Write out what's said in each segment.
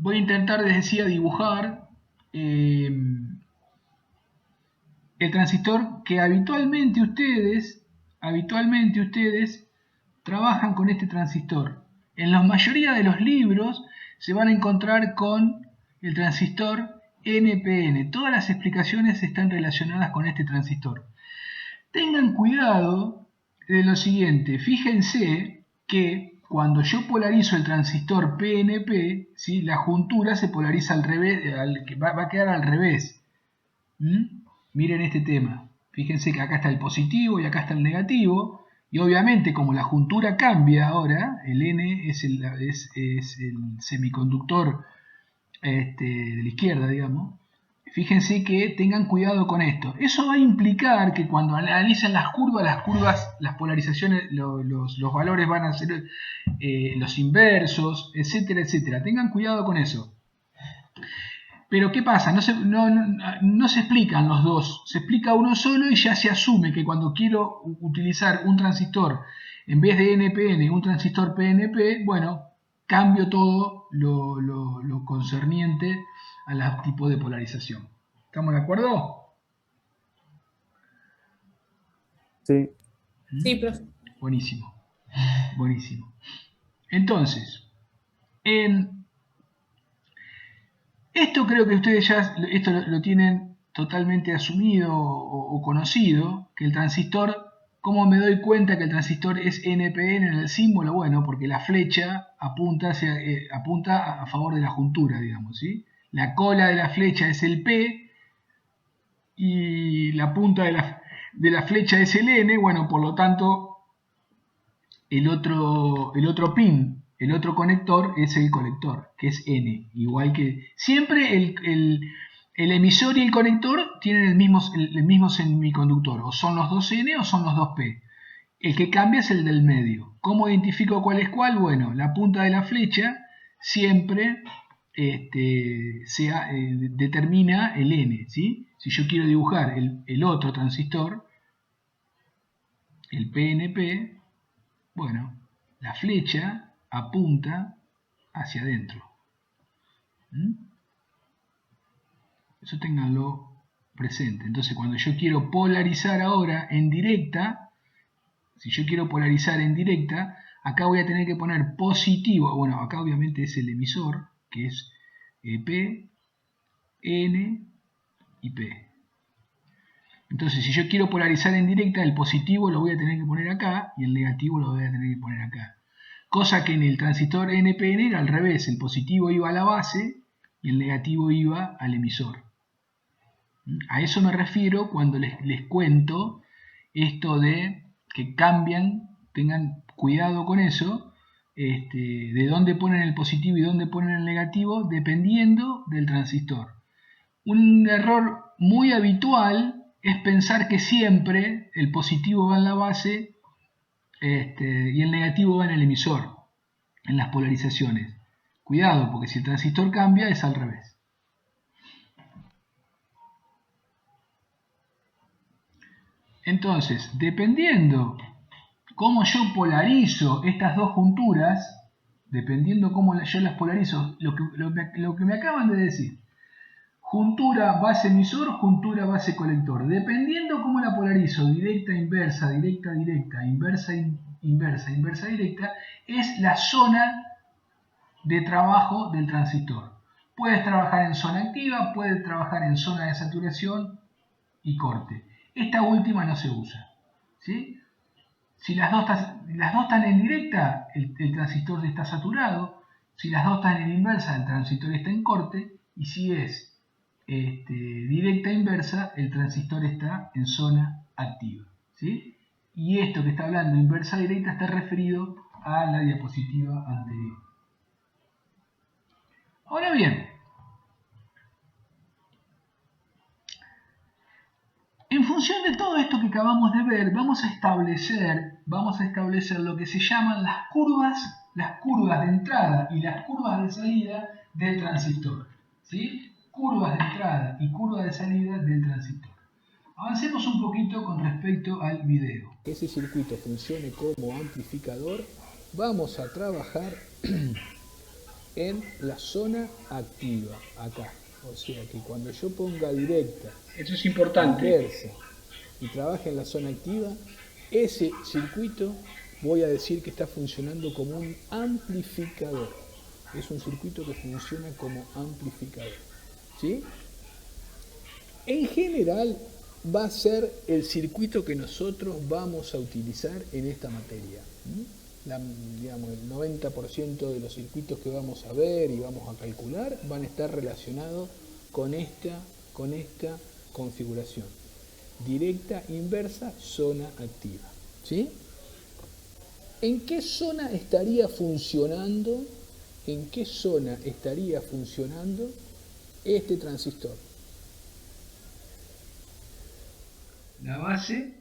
voy a intentar, les decía, dibujar el transistor que habitualmente ustedes trabajan con este transistor. En la mayoría de los libros se van a encontrar con el transistor NPN. Todas las explicaciones están relacionadas con este transistor. Tengan cuidado de lo siguiente. Fíjense que cuando yo polarizo el transistor PNP, ¿sí?, la juntura se polariza al revés, va a quedar al revés. Miren este tema. Fíjense que acá está el positivo y acá está el negativo. Y obviamente, como la juntura cambia ahora, el N es el semiconductor de la izquierda, digamos. Fíjense que tengan cuidado con esto. Eso va a implicar que cuando analicen las curvas, las polarizaciones, los valores van a ser los inversos, etcétera, etcétera. Tengan cuidado con eso. Pero ¿qué pasa? No se explican los dos, se explica uno solo y ya se asume que cuando quiero utilizar un transistor en vez de NPN, un transistor PNP, bueno, cambio todo lo concerniente al tipo de polarización. ¿Estamos de acuerdo? Sí. Sí, profe. Buenísimo, buenísimo. Entonces, esto creo que ustedes ya lo tienen totalmente asumido o conocido, que el transistor, ¿cómo me doy cuenta que el transistor es NPN en el símbolo? Bueno, porque la flecha apunta a favor de la juntura, digamos, ¿sí? La cola de la flecha es el P y la punta de la flecha es el N, bueno, por lo tanto, el otro pin, el otro conector es el colector, que es N. Igual que siempre el emisor y el conector tienen el mismo semiconductor. O son los dos N o son los dos P. El que cambia es el del medio. ¿Cómo identifico cuál es cuál? Bueno, la punta de la flecha siempre determina el N, ¿sí? Si yo quiero dibujar el otro transistor, el PNP, bueno, la flecha apunta hacia adentro. Eso ténganlo presente. Entonces, cuando yo quiero polarizar ahora en directa, si yo quiero polarizar en directa, acá voy a tener que poner positivo. Bueno, acá obviamente es el emisor, que es P, N y P. Entonces, si yo quiero polarizar en directa, el positivo lo voy a tener que poner acá y el negativo lo voy a tener que poner acá. Cosa que en el transistor NPN era al revés, el positivo iba a la base y el negativo iba al emisor. A eso me refiero cuando les cuento esto de que cambian, tengan cuidado con eso, de dónde ponen el positivo y dónde ponen el negativo, dependiendo del transistor. Un error muy habitual es pensar que siempre el positivo va en la base y el negativo va en el emisor, en las polarizaciones. Cuidado, porque si el transistor cambia es al revés. Entonces, dependiendo cómo yo polarizo estas dos junturas, dependiendo cómo yo las polarizo, lo que me acaban de decir, juntura base emisor, juntura base colector. Dependiendo cómo la polarizo, directa, inversa, directa, directa, inversa, inversa, inversa, directa, es la zona de trabajo del transistor. Puedes trabajar en zona activa, puedes trabajar en zona de saturación y corte. Esta última no se usa, ¿sí? Si las dos están en directa, el transistor está saturado. Si las dos están en inversa, el transistor está en corte. Y si es directa e inversa, el transistor está en zona activa, ¿sí? Y esto que está hablando inversa directa está referido a la diapositiva anterior. Ahora bien, en función de todo esto que acabamos de ver, vamos a establecer lo que se llaman las curvas de entrada y las curvas de salida del transistor, ¿sí? Curvas de entrada y curvas de salida del transistor. Avancemos un poquito con respecto al video. Que ese circuito funcione como amplificador, vamos a trabajar en la zona activa, acá. O sea que cuando yo ponga directa, eso es importante, inversa y trabaje en la zona activa, ese circuito voy a decir que está funcionando como un amplificador. Es un circuito que funciona como amplificador. ¿Sí? En general va a ser el circuito que nosotros vamos a utilizar en esta materia. Digamos, el 90% de los circuitos que vamos a ver y vamos a calcular van a estar relacionados con esta configuración. Directa, inversa, zona activa. ¿Sí? ¿En qué zona estaría funcionando? ¿En qué zona estaría funcionando este transistor? La base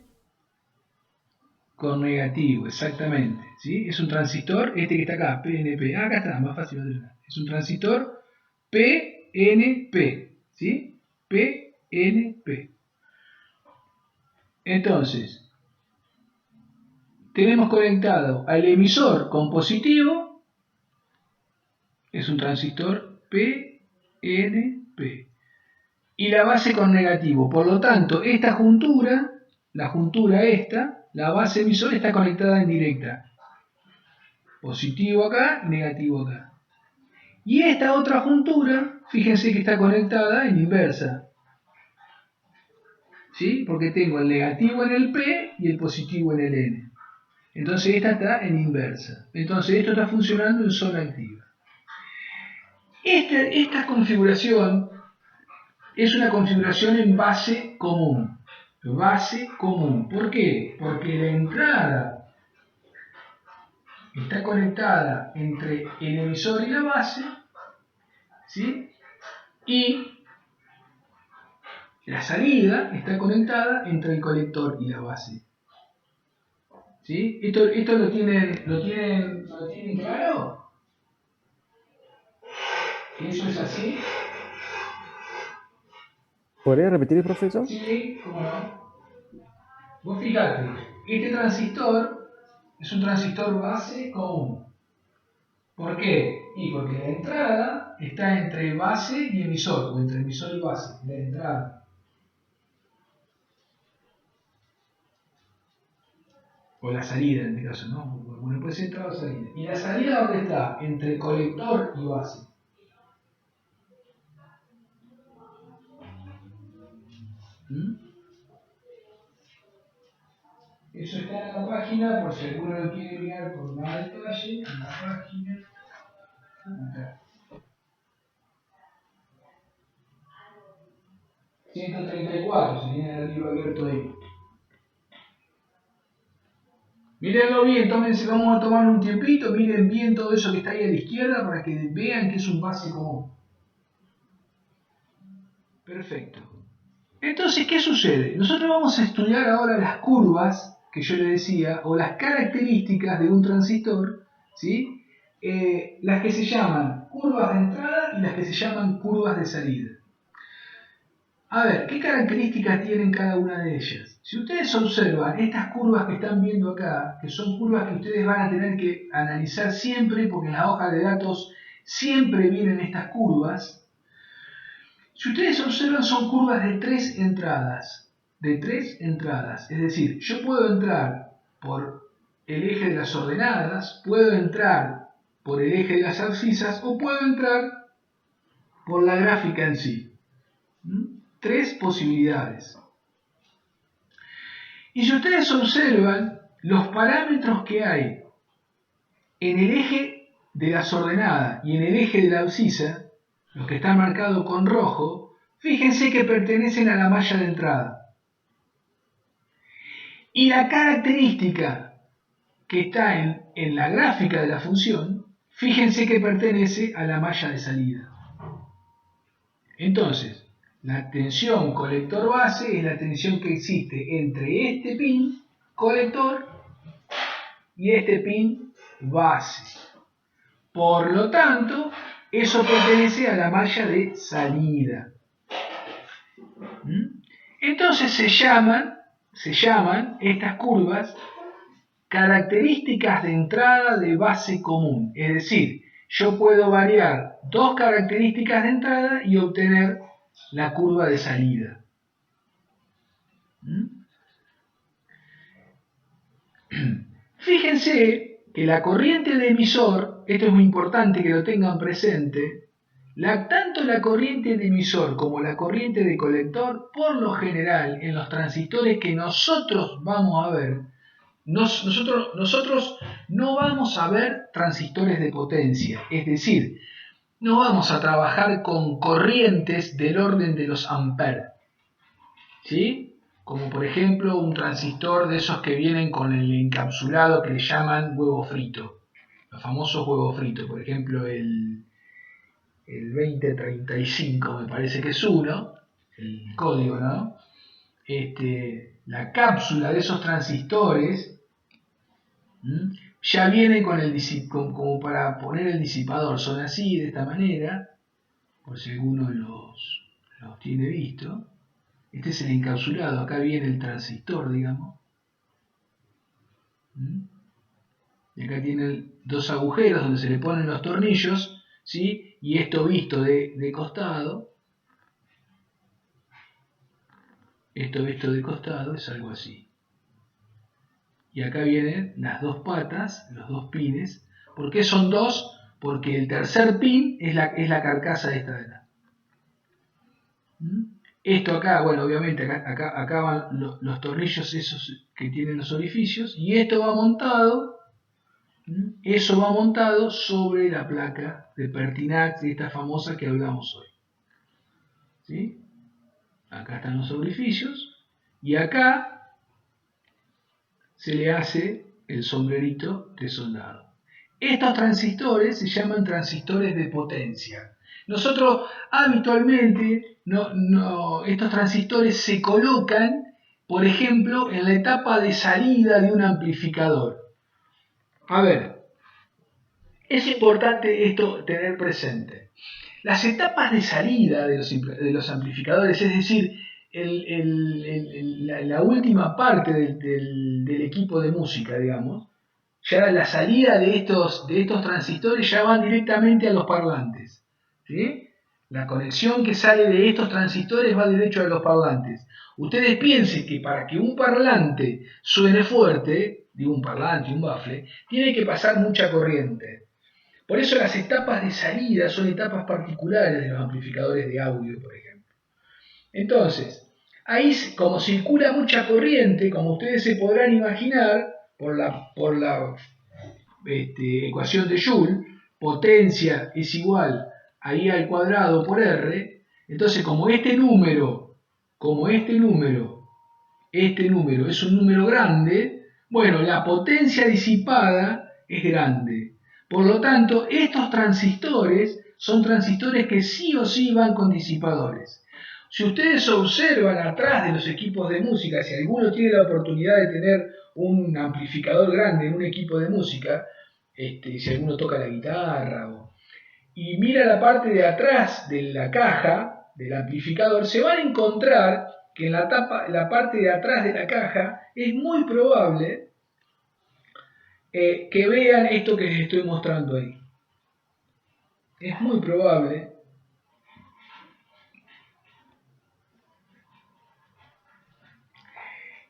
con negativo, exactamente. ¿Sí? Es un transistor, este que está acá, PNP. Acá está, más fácil. Es un transistor PNP. ¿Sí? PNP. Entonces, tenemos conectado al emisor con positivo, es un transistor PNP, y la base con negativo. Por lo tanto, esta juntura, la juntura esta, la base emisor está conectada en directa. Positivo acá, negativo acá. Y esta otra juntura, fíjense que está conectada en inversa. ¿Sí? Porque tengo el negativo en el P y el positivo en el N. Entonces esta está en inversa. Entonces esto está funcionando en zona activa. Esta configuración es una configuración en base común. Base común. ¿Por qué? Porque la entrada está conectada entre el emisor y la base, ¿sí? Y la salida está conectada entre el colector y la base. ¿Sí? ¿Esto lo tienen claro? ¿Eso es así? ¿Podría repetir, profesor? Sí, cómo no. Vos fíjate, este transistor es un transistor base común. ¿Por qué? Y porque la entrada está entre base y emisor, o entre emisor y base, la entrada. O la salida en este caso, ¿no? Bueno, puede ser entrada o salida. ¿Y la salida dónde está? Entre colector y base. Eso está en la página, por si alguno lo quiere mirar por más detalle, en la página. Acá. 134, se tiene el libro abierto ahí. Mírenlo bien, vamos a tomar un tiempito, miren bien todo eso que está ahí a la izquierda para que vean que es un base común. Perfecto. Entonces, ¿qué sucede? Nosotros vamos a estudiar ahora las curvas que yo le decía, o las características de un transistor, ¿sí? Las que se llaman curvas de entrada y las que se llaman curvas de salida. A ver, ¿qué características tienen cada una de ellas? Si ustedes observan estas curvas que están viendo acá, que son curvas que ustedes van a tener que analizar siempre, porque en la hoja de datos siempre vienen estas curvas. Si ustedes observan, son curvas de tres entradas. De tres entradas. Es decir, yo puedo entrar por el eje de las ordenadas, puedo entrar por el eje de las abscisas o puedo entrar por la gráfica en sí. Tres posibilidades. Y si ustedes observan los parámetros que hay en el eje de las ordenadas y en el eje de la abscisa, los que están marcados con rojo, fíjense que pertenecen a la malla de entrada. Y la característica que está en la gráfica de la función, fíjense que pertenece a la malla de salida. Entonces, la tensión colector-base es la tensión que existe entre este pin colector y este pin base. Por lo tanto, eso pertenece a la malla de salida. Entonces se llaman estas curvas características de entrada de base común. Es decir, yo puedo variar dos características de entrada y obtener la curva de salida. Fíjense que la corriente de emisor, esto es muy importante que lo tengan presente, tanto la corriente de emisor como la corriente de colector, por lo general en los transistores que nosotros vamos a ver, nosotros no vamos a ver transistores de potencia, es decir, no vamos a trabajar con corrientes del orden de los amperes, ¿sí? Como por ejemplo un transistor de esos que vienen con el encapsulado que le llaman huevo frito, los famosos huevos fritos, por ejemplo el 2035 me parece que es uno, el código, ¿no? La cápsula de esos transistores ya viene con el como para poner el disipador, son así, de esta manera, por si alguno los tiene visto. Este es el encapsulado, acá viene el transistor, digamos. Y acá tiene dos agujeros donde se le ponen los tornillos, ¿sí? Y esto visto de costado. Esto visto de costado es algo así. Y acá vienen las dos patas, los dos pines. ¿Por qué son dos? Porque el tercer pin es la carcasa esta de acá. Esto acá, bueno, obviamente acá van los tornillos esos que tienen los orificios. Y esto va montado, eso va montado sobre la placa de Pertinax, esta famosa que hablamos hoy. ¿Sí? Acá están los orificios. Y acá se le hace el sombrerito de soldado. Estos transistores se llaman transistores de potencia. Nosotros habitualmente, estos transistores se colocan, por ejemplo, en la etapa de salida de un amplificador. A ver, es importante esto tener presente. Las etapas de salida de los amplificadores, es decir, la última parte del equipo de música, digamos, ya la salida de estos transistores ya van directamente a los parlantes, ¿sí? La conexión que sale de estos transistores va derecho a los parlantes. Ustedes piensen que para que un parlante suene fuerte, digo un parlante, un bafle, tiene que pasar mucha corriente. Por eso las etapas de salida son etapas particulares de los amplificadores de audio, por ejemplo. Entonces, ahí como circula mucha corriente, como ustedes se podrán imaginar, por la ecuación de Joule, potencia es igual a I al cuadrado por R. Entonces, como este número es un número grande, bueno, la potencia disipada es grande. Por lo tanto, estos transistores son transistores que sí o sí van con disipadores. Si ustedes observan atrás de los equipos de música, si alguno tiene la oportunidad de tener un amplificador grande en un equipo de música, si alguno toca la guitarra, y mira la parte de atrás de la caja del amplificador, se van a encontrar que en la parte de atrás de la caja es muy probable que vean esto que les estoy mostrando ahí. Es muy probable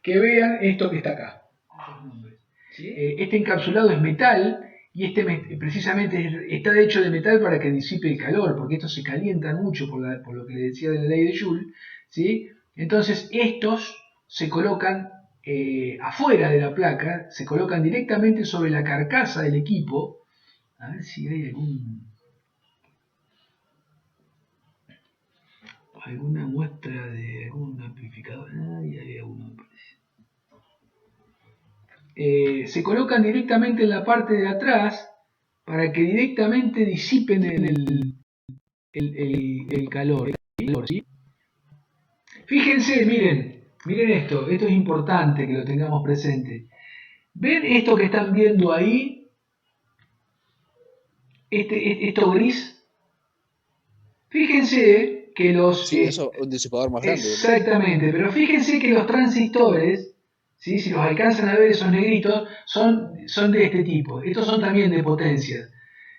que vean esto que está acá. ¿Sí? Este encapsulado es metal y precisamente está hecho de metal para que disipe el calor, porque estos se calientan mucho por lo que les decía de la ley de Joule, ¿sí? Entonces estos se colocan afuera de la placa, se colocan directamente sobre la carcasa del equipo. A ver si hay alguna muestra de algún amplificador. Ahí había uno, me parece. Se colocan directamente en la parte de atrás para que directamente disipen el calor, ¿sí? Fíjense, miren esto es importante que lo tengamos presente. ¿Ven esto que están viendo ahí? Esto gris. Fíjense que los... Sí, eso es un disipador más grande. Exactamente, pero fíjense que los transistores, ¿sí? Si los alcanzan a ver esos negritos, son de este tipo. Estos son también de potencia.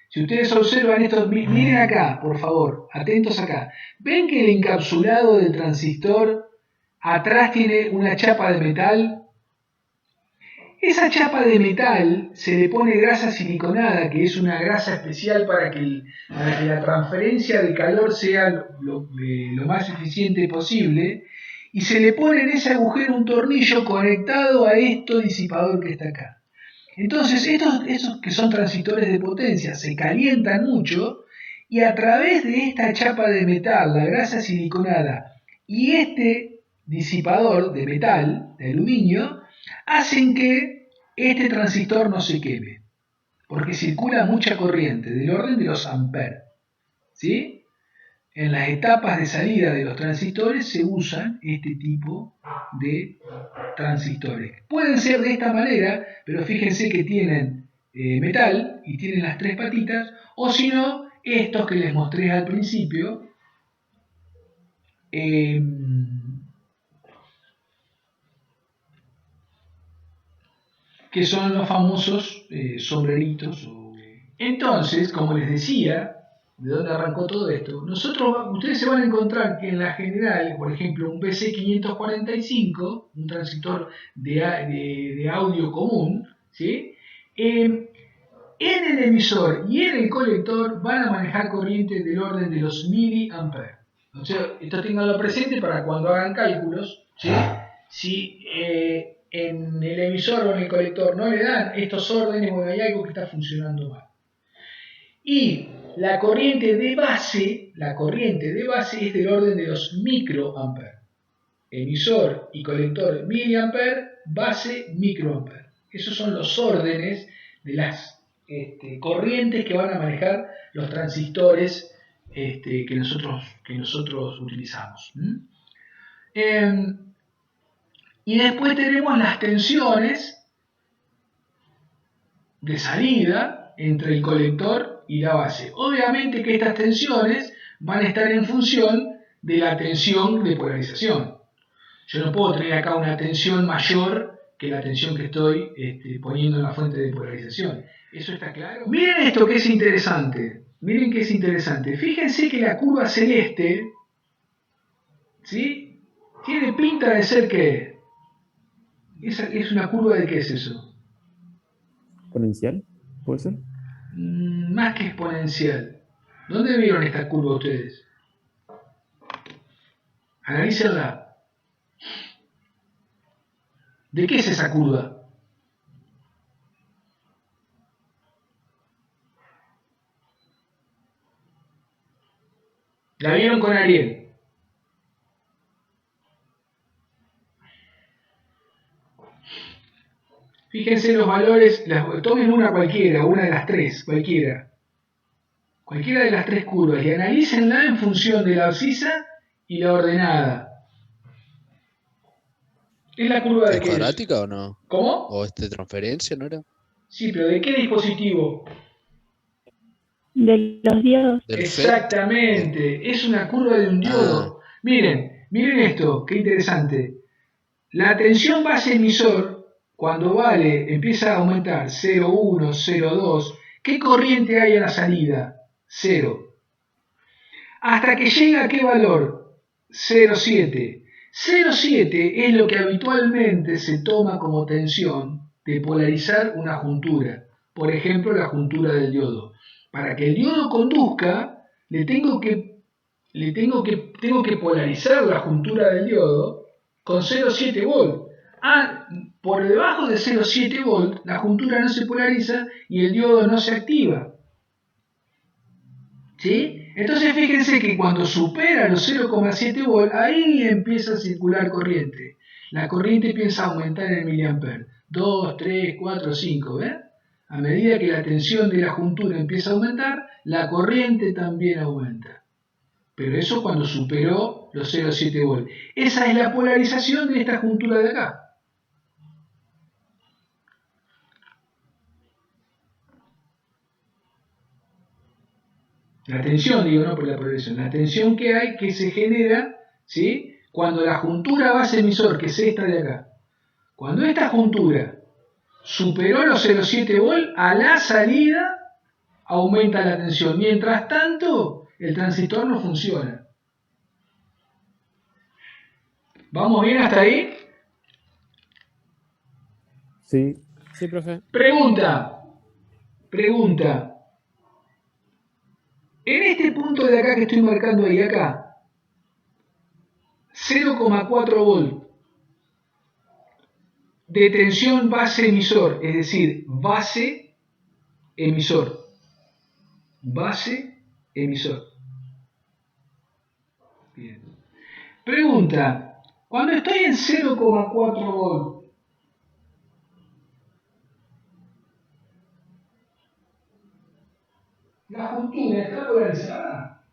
Si ustedes observan esto, miren acá, por favor, atentos acá. ¿Ven que el encapsulado del transistor atrás tiene una chapa de metal? Esa chapa de metal se le pone grasa siliconada, que es una grasa especial para que la transferencia de calor sea lo más eficiente posible, y se le pone en ese agujero un tornillo conectado a este disipador que está acá. Entonces, estos que son transistores de potencia se calientan mucho y a través de esta chapa de metal, la grasa siliconada y este disipador de metal, de aluminio, hacen que este transistor no se queme, porque circula mucha corriente, del orden de los amperes. ¿Sí? En las etapas de salida de los transistores se usan este tipo de transistores. Pueden ser de esta manera, pero fíjense que tienen metal y tienen las tres patitas, o si no, estos que les mostré al principio, que son los famosos sombreritos. Entonces, como les decía, ¿de dónde arrancó todo esto? Ustedes se van a encontrar que en la general, por ejemplo, un PC545, un transistor de audio común, ¿sí? En el emisor y en el colector van a manejar corrientes del orden de los miliamperes. O sea, esto tenganlo presente para cuando hagan cálculos, ¿sí? Si en el emisor o en el colector no le dan estos órdenes, bueno, hay algo que está funcionando mal. Y la corriente de base es del orden de los microamperes. Emisor y colector miliamper, base microamper. Esos son los órdenes de las corrientes que van a manejar los transistores que nosotros utilizamos. Y después tenemos las tensiones de salida entre el colector y la base. Obviamente que estas tensiones van a estar en función de la tensión de polarización. Yo no puedo tener acá una tensión mayor que la tensión que estoy poniendo en la fuente de polarización. ¿Eso está claro? Miren esto que es interesante. Miren que es interesante. Fíjense que la curva celeste, ¿sí?, tiene pinta de ser que es una curva de qué es eso. ¿Exponencial? ¿Puede ser? Más que exponencial. ¿Dónde vieron esta curva ustedes? Analícenla. ¿De qué es esa curva? ¿La vieron con Ariel? Fíjense los valores, tomen una cualquiera, una de las tres, cualquiera de las tres curvas, y analícenla en función de la abscisa y la ordenada. ¿Es la curva de qué? ¿Es cuadrática o no? ¿Cómo? ¿O transferencia, no era? Sí, pero ¿de qué dispositivo? De los diodos. Exactamente, es una curva de un diodo. Miren esto, qué interesante. La tensión base emisor, cuando empieza a aumentar 0,1, 0,2, ¿qué corriente hay en la salida? 0. Hasta que llega a qué valor? 0,7. 0,7 es lo que habitualmente se toma como tensión de polarizar una juntura. Por ejemplo, la juntura del diodo. Para que el diodo conduzca, tengo que polarizar la juntura del diodo con 0,7 volt. Por debajo de 0,7 volt, la juntura no se polariza y el diodo no se activa. ¿Sí? Entonces fíjense que cuando supera los 0,7 volt, ahí empieza a circular corriente. La corriente empieza a aumentar en miliamperes. 2, 3, 4, 5, ¿ven? A medida que la tensión de la juntura empieza a aumentar, la corriente también aumenta. Pero eso cuando superó los 0,7 volt. Esa es la polarización de esta juntura de acá. La tensión, digo, no por la polarización. La tensión que hay, que se genera, ¿sí?, cuando la juntura base emisor, que es esta de acá, cuando esta juntura superó los 0,7 volt, a la salida aumenta la tensión. Mientras tanto, el transistor no funciona. ¿Vamos bien hasta ahí? Sí. Sí, profe. Pregunta. En este punto de acá que estoy marcando ahí, acá, 0,4 volt de tensión base emisor, es decir, base emisor. Base emisor. Bien. Pregunta, cuando estoy en 0,4 volt, ¿la juntura está polarizada?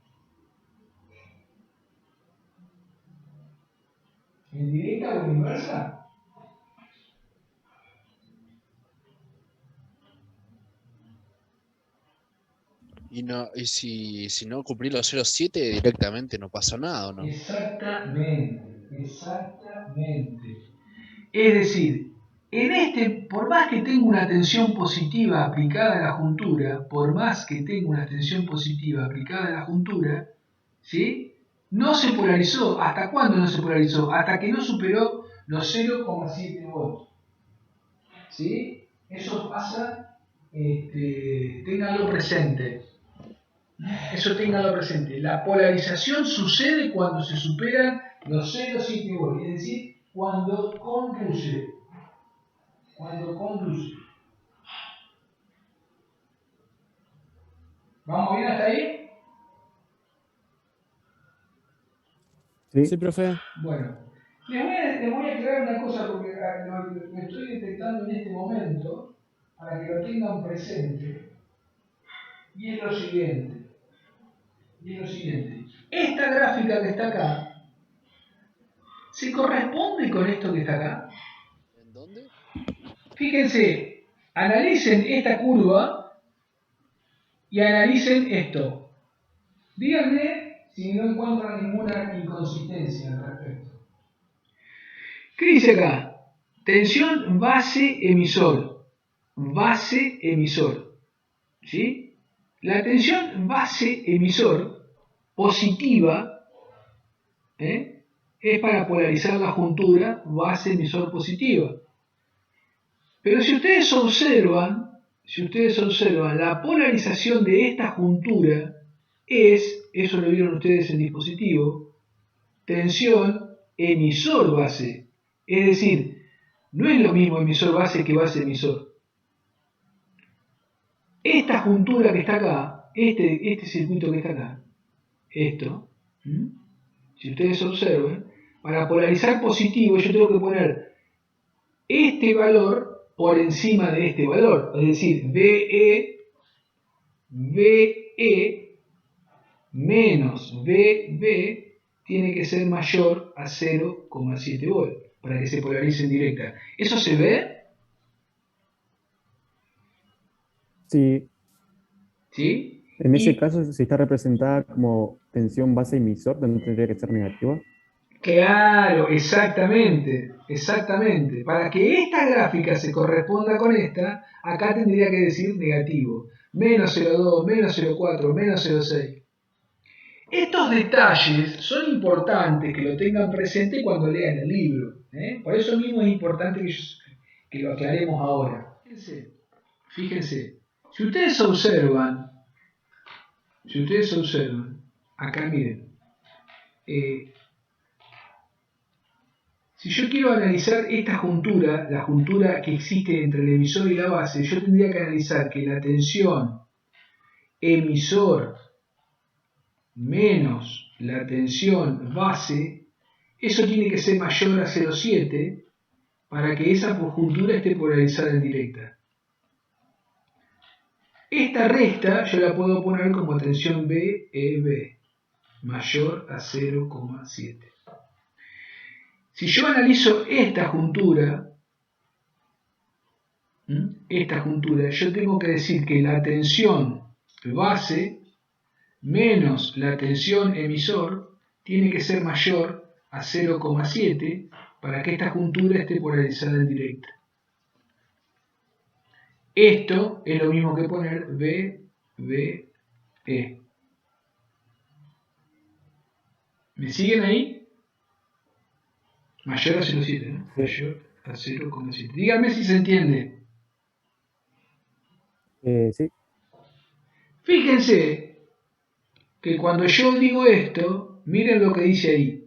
¿En directa o inversa? Y si no cumplí los 0,7 directamente no pasa nada, ¿o no? Exactamente. Es decir, en este, por más que tenga una tensión positiva aplicada a la juntura, ¿sí? No se polarizó. ¿Hasta cuándo no se polarizó? Hasta que no superó los 0,7 volts. ¿Sí? Eso pasa, ténganlo presente. La polarización sucede cuando se superan los 0,7 volts, es decir, cuando conduce. ¿Vamos bien hasta ahí? Sí. Sí, profe. Bueno, les voy a aclarar una cosa porque lo estoy detectando en este momento para que lo tengan presente. Y es lo siguiente. Esta gráfica que está acá, ¿se corresponde con esto que está acá? ¿En dónde? Fíjense, analicen esta curva y analicen esto. Díganme si no encuentran ninguna inconsistencia al respecto. ¿Qué dice acá? Tensión base emisor. ¿Sí? La tensión base emisor positiva es para polarizar la juntura base emisor positiva. Pero si ustedes observan, la polarización de esta juntura es, eso lo vieron ustedes en dispositivo, tensión emisor base. Es decir, no es lo mismo emisor base que base emisor. Esta juntura que está acá, este circuito que está acá, esto, si ustedes observan, para polarizar positivo yo tengo que poner este valor por encima de este valor, es decir, VE menos VB tiene que ser mayor a 0,7 volt para que se polarice en directa. ¿Eso se ve? Sí. ¿Sí? En ese caso, si está representada como tensión base emisor, ¿no tendría que ser negativa? Claro, exactamente. Para que esta gráfica se corresponda con esta, acá tendría que decir negativo. Menos 0,2, menos 0,4, menos 0,6. Estos detalles son importantes que lo tengan presente cuando lean el libro. Por eso mismo es importante que lo aclaremos ahora. Fíjense, si ustedes observan, acá miren, si yo quiero analizar esta juntura, la juntura que existe entre el emisor y la base, yo tendría que analizar que la tensión emisor menos la tensión base, eso tiene que ser mayor a 0,7 para que esa juntura esté polarizada en directa. Esta resta yo la puedo poner como tensión BEB, mayor a 0,7. Si yo analizo esta juntura, yo tengo que decir que la tensión base menos la tensión emisor tiene que ser mayor a 0,7 para que esta juntura esté polarizada en directa. Esto es lo mismo que poner VEB B, E. ¿Me siguen ahí? Mayor a 0,7, ¿no? Mayor a 0,7. Díganme si se entiende. Sí. Fíjense que cuando yo digo esto, miren lo que dice ahí.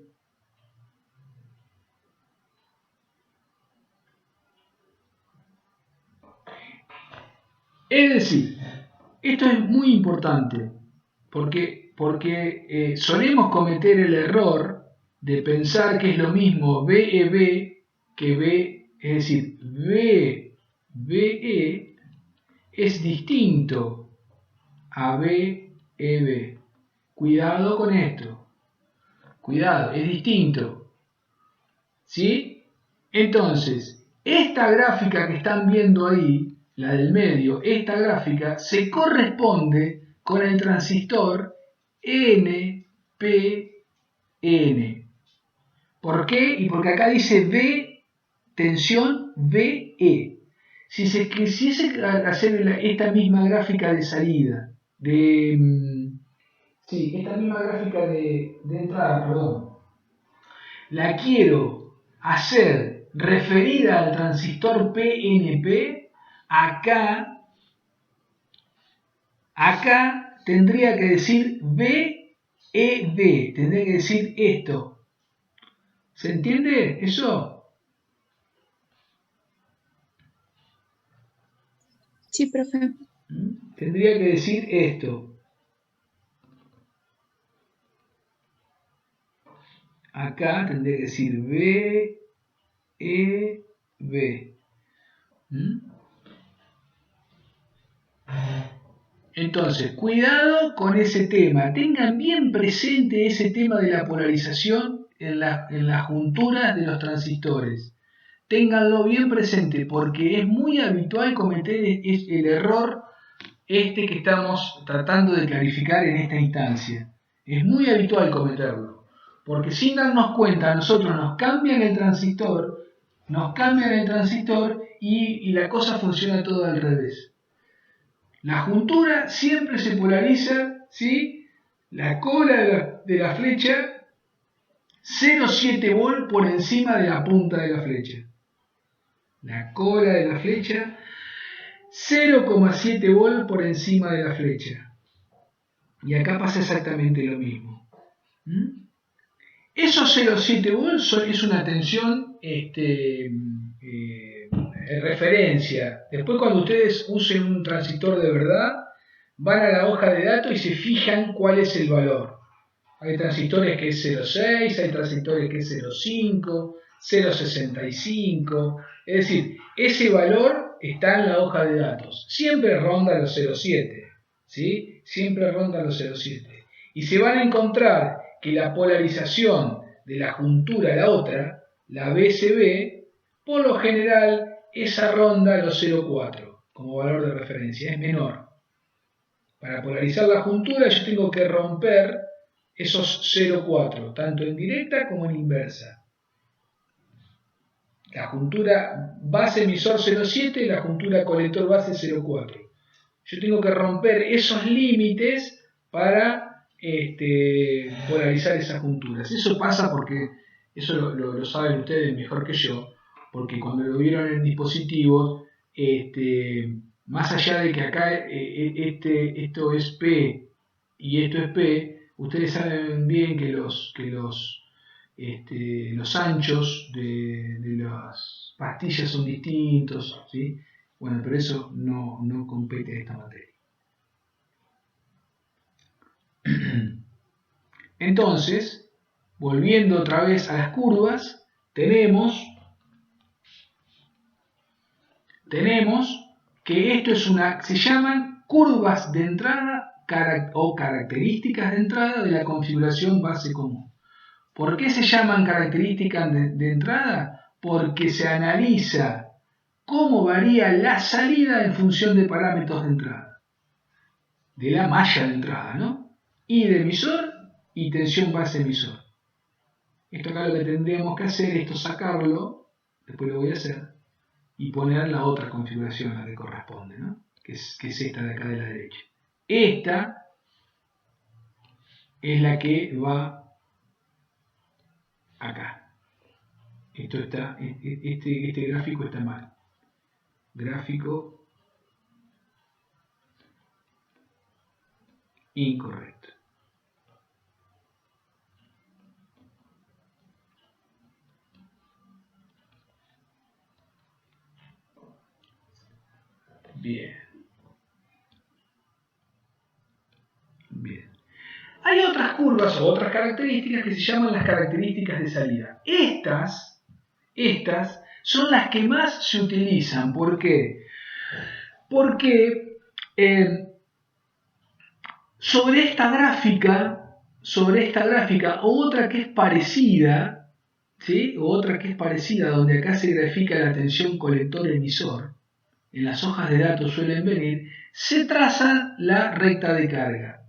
Es decir, esto es muy importante porque solemos cometer el error de pensar que es lo mismo BEB que B, es decir, BE es distinto a BEB. Cuidado con esto. Cuidado, es distinto. ¿Sí? Entonces, esta gráfica que están viendo ahí, la del medio, esta gráfica se corresponde con el transistor NPN. ¿Por qué? Y porque acá dice V, tensión VE. Si se quisiese hacer esta misma gráfica de salida, esta misma gráfica de entrada, perdón, la quiero hacer referida al transistor PNP, acá tendría que decir VEB, tendría que decir esto. ¿Se entiende eso? Sí, profe. Tendría que decir esto. Acá tendría que decir VEB. Entonces, cuidado con ese tema. Tengan bien presente ese tema de la polarización en las junturas de los transistores. Ténganlo bien presente porque es muy habitual cometer el error que estamos tratando de clarificar en esta instancia. Es muy habitual cometerlo. Porque sin darnos cuenta, a nosotros nos cambian el transistor y la cosa funciona todo al revés. La juntura siempre se polariza, ¿sí? La cola de la flecha 0,7 volt por encima de la punta de la flecha. La cola de la flecha 0,7 volt por encima de la flecha. Y acá pasa exactamente lo mismo. Esos 0,7 volts es una tensión referencia. Después cuando ustedes usen un transistor de verdad, van a la hoja de datos y se fijan cuál es el valor. Hay transistores que es 0,6, hay transistores que es 0,5, 0,65. Es decir, ese valor está en la hoja de datos. Siempre ronda los 0,7. ¿Sí? Siempre ronda los 0,7. Y se van a encontrar que la polarización de la juntura a la otra, la BCB, por lo general, esa ronda los 0,4 como valor de referencia, es menor. Para polarizar la juntura yo tengo que romper esos 0,4, tanto en directa como en inversa. La juntura base emisor 0,7 y la juntura colector base 0,4. Yo tengo que romper esos límites para polarizar esas junturas. Eso pasa porque, eso lo saben ustedes mejor que yo, porque cuando lo vieron en dispositivos, más allá de que acá esto es P y esto es P, ustedes saben bien que los anchos de las pastillas son distintos, ¿sí? Bueno, pero eso no compete a esta materia. Entonces, volviendo otra vez a las curvas, tenemos que esto es se llaman curvas de entrada o características de entrada de la configuración base común. ¿Por qué se llaman características de entrada? Porque se analiza cómo varía la salida en función de parámetros de entrada, de la malla de entrada, ¿no? Y de emisor y tensión base emisor. Esto acá lo que tendríamos que hacer es sacarlo, después lo voy a hacer, y poner la otra configuración, la que corresponde, ¿no? que es esta de acá de la derecha. Esta es la que va acá. Esto está, este gráfico está mal. Gráfico incorrecto. Bien. Bien. Hay otras curvas o otras características que se llaman las características de salida. Estas son las que más se utilizan. ¿Por qué? Porque sobre esta gráfica o otra que es parecida, ¿sí? O otra que es parecida, donde acá se grafica la tensión colector-emisor, en las hojas de datos suelen venir, se traza la recta de carga.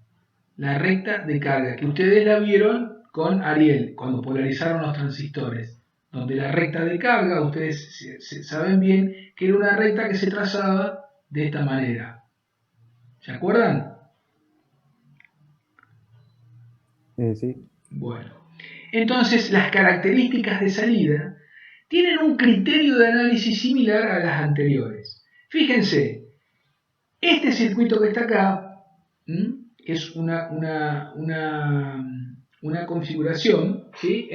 La recta de carga, que ustedes la vieron con Ariel, cuando polarizaron los transistores, donde la recta de carga, ustedes saben bien que era una recta que se trazaba de esta manera. ¿Se acuerdan? Sí. Bueno, entonces las características de salida tienen un criterio de análisis similar a las anteriores. Fíjense, este circuito que está acá es una configuración, ¿sí?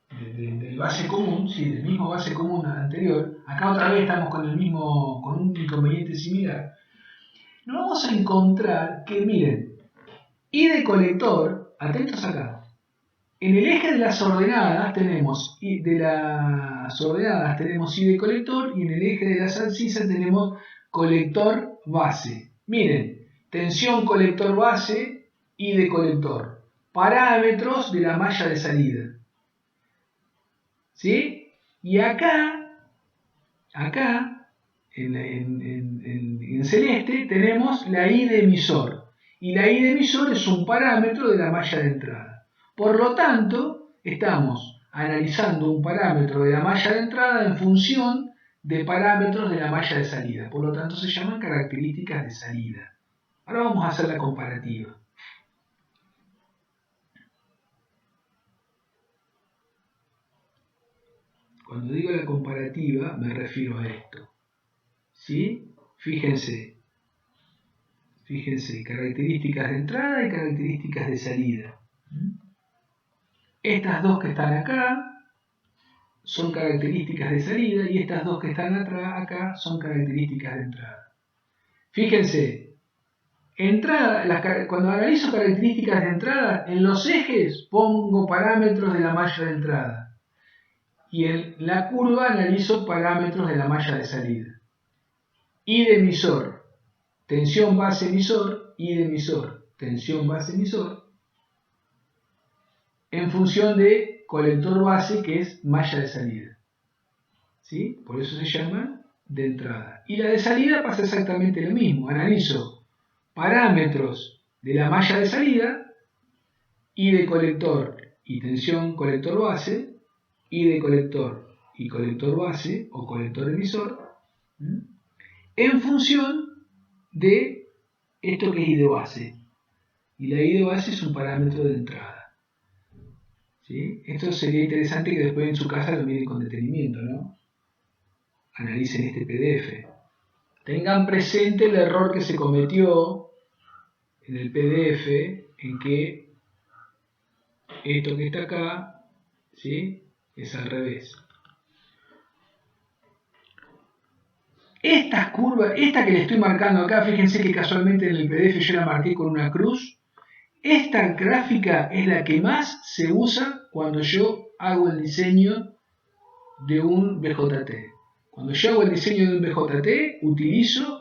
Del base común, ¿sí? Del mismo base común anterior. Acá otra vez estamos con un inconveniente similar. Nos vamos a encontrar que, miren, I de colector, atentos acá. En el eje de las ordenadas tenemos I de colector y en el eje de las abscisas tenemos colector base. Miren, tensión colector base, I de colector. Parámetros de la malla de salida. ¿Sí? Y acá, en celeste, tenemos la I de emisor. Y la I de emisor es un parámetro de la malla de entrada. Por lo tanto, estamos analizando un parámetro de la malla de entrada en función de parámetros de la malla de salida. Por lo tanto, se llaman características de salida. Ahora vamos a hacer la comparativa. Cuando digo la comparativa, me refiero a esto. ¿Sí? Fíjense, características de entrada y características de salida. Estas dos que están acá son características de salida y estas dos que están acá son características de entrada. Fíjense, cuando analizo características de entrada, en los ejes pongo parámetros de la malla de entrada y en la curva analizo parámetros de la malla de salida. I de emisor, tensión base emisor, I de emisor, tensión base emisor, en función de colector base, que es malla de salida. ¿Sí? Por eso se llama de entrada. Y la de salida pasa exactamente lo mismo. Analizo parámetros de la malla de salida, I de colector y tensión colector base, I de colector y colector base o colector emisor, en función de esto que es I de base. Y la I de base es un parámetro de entrada. ¿Sí? Esto sería interesante que después en su casa lo miren con detenimiento, ¿no? Analicen este PDF. Tengan presente el error que se cometió en el PDF, en que esto que está acá, ¿sí? Es al revés. Estas curvas, esta que le estoy marcando acá, fíjense que casualmente en el PDF yo la marqué con una cruz. Esta gráfica es la que más se usa cuando yo hago el diseño de un BJT. Cuando yo hago el diseño de un BJT,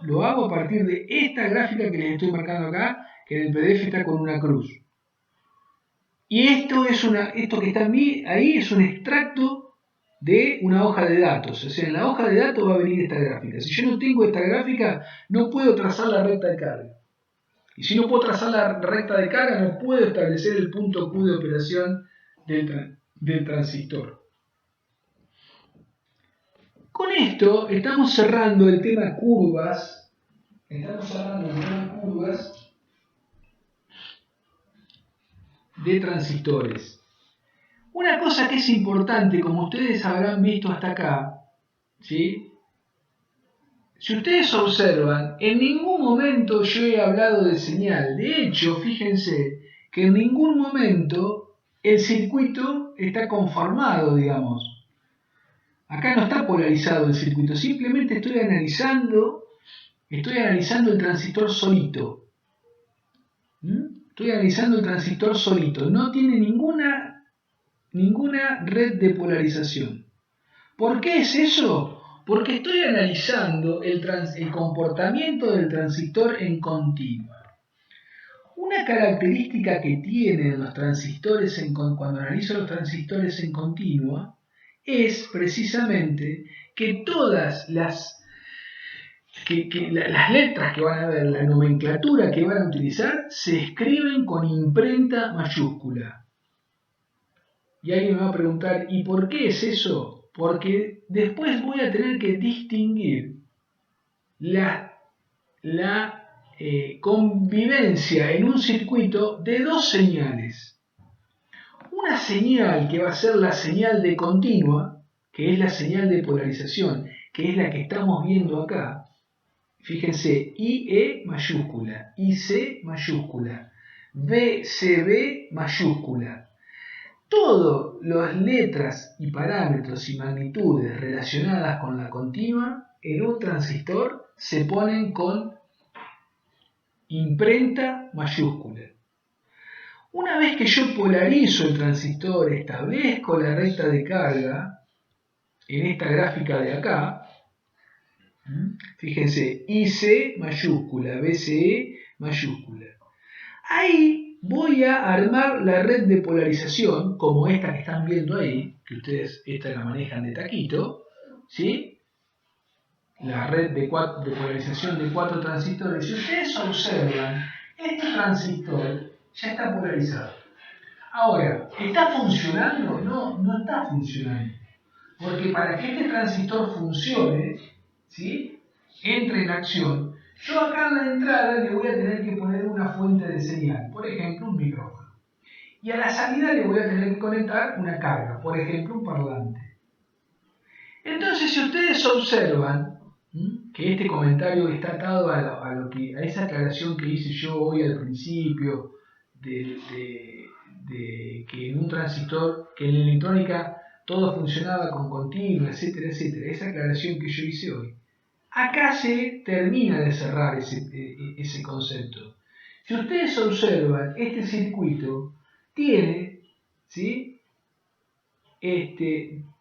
lo hago a partir de esta gráfica que les estoy marcando acá, que en el PDF está con una cruz. Y esto que está ahí es un extracto de una hoja de datos. O sea, en la hoja de datos va a venir esta gráfica. Si yo no tengo esta gráfica, no puedo trazar la recta de carga. Y si no puedo trazar la recta de carga, no puedo establecer el punto Q de operación del transistor. Con esto estamos cerrando el tema curvas. Estamos cerrando el tema curvas de transistores. Una cosa que es importante, como ustedes habrán visto hasta acá, ¿sí? Si ustedes observan, en ningún momento yo he hablado de señal. De hecho, fíjense que en ningún momento el circuito está conformado, digamos. Acá no está polarizado el circuito, simplemente estoy analizando el transistor solito. Estoy analizando el transistor solito. No tiene ninguna red de polarización. ¿Por qué es eso? Porque estoy analizando el comportamiento del transistor en continua. Una característica que tienen los transistores cuando analizo los transistores en continua es precisamente que todas las letras que van a ver, la nomenclatura que van a utilizar, se escriben con imprenta mayúscula. Y alguien me va a preguntar, ¿y por qué es eso? Porque después voy a tener que distinguir la convivencia en un circuito de dos señales. Una señal que va a ser la señal de continua, que es la señal de polarización, que es la que estamos viendo acá. Fíjense, IE mayúscula, IC mayúscula, BCB mayúscula. Todas las letras y parámetros y magnitudes relacionadas con la continua en un transistor se ponen con imprenta mayúscula. Una vez que yo polarizo el transistor, establezco la recta de carga en esta gráfica de acá, fíjense, IC mayúscula, BCE mayúscula. Ahí voy a armar la red de polarización, como esta que están viendo ahí, que ustedes esta la manejan de taquito, ¿sí? La red de polarización de 4 transistores. Si ustedes observan, este transistor ya está polarizado. Ahora, ¿está funcionando? No está funcionando. Porque para que este transistor funcione, ¿sí?, entre en acción, yo acá en la entrada le voy a tener que poner una fuente de señal, por ejemplo un micrófono. Y a la salida le voy a tener que conectar una carga, por ejemplo un parlante. Entonces, si ustedes observan que este comentario está atado a esa aclaración que hice yo hoy al principio, de que en un transistor, que en la electrónica todo funcionaba con continua, etcétera, etcétera, esa aclaración que yo hice hoy. Acá se termina de cerrar ese concepto. Si ustedes observan, este circuito tiene, ¿sí?,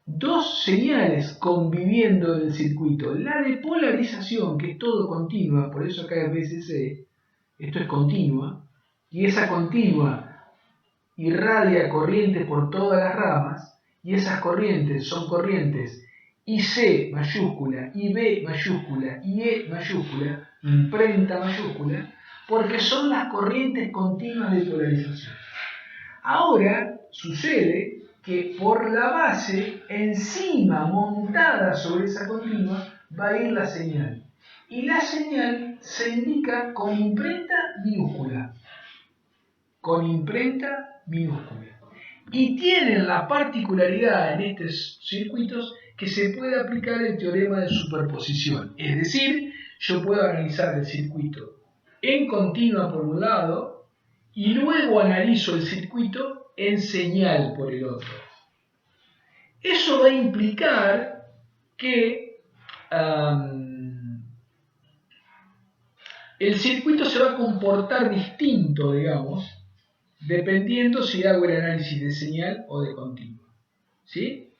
dos señales conviviendo en el circuito. La de polarización, que es todo continua, por eso acá es VCC, esto es continua, y esa continua irradia corrientes por todas las ramas, y esas corrientes son corrientes IC mayúscula, IB mayúscula, IE mayúscula, imprenta mayúscula, porque son las corrientes continuas de polarización. Ahora sucede que por la base, encima, montada sobre esa continua, va a ir la señal. Y la señal se indica con imprenta minúscula. Con imprenta minúscula. Y tienen la particularidad en estos circuitos que se puede aplicar el teorema de superposición. Es decir, yo puedo analizar el circuito en continua por un lado y luego analizo el circuito en señal por el otro. Eso va a implicar que el circuito se va a comportar distinto, digamos, dependiendo si hago el análisis de señal o de continua. ¿Sí?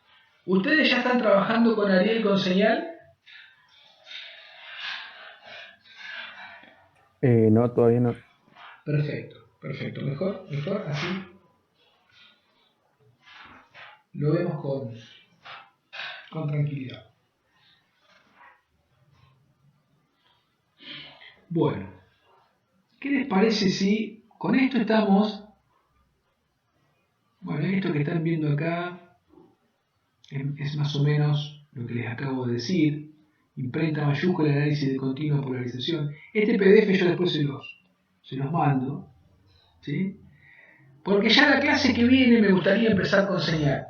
¿Ustedes ya están trabajando con Ariel con señal? No, todavía no. Perfecto. Mejor, así. Lo vemos con tranquilidad. Bueno, ¿qué les parece si con esto estamos? Bueno, esto que están viendo acá es más o menos lo que les acabo de decir, imprenta mayúscula, análisis de continua polarización. Este PDF yo después se los mando, ¿sí? Porque ya la clase que viene me gustaría empezar con señal.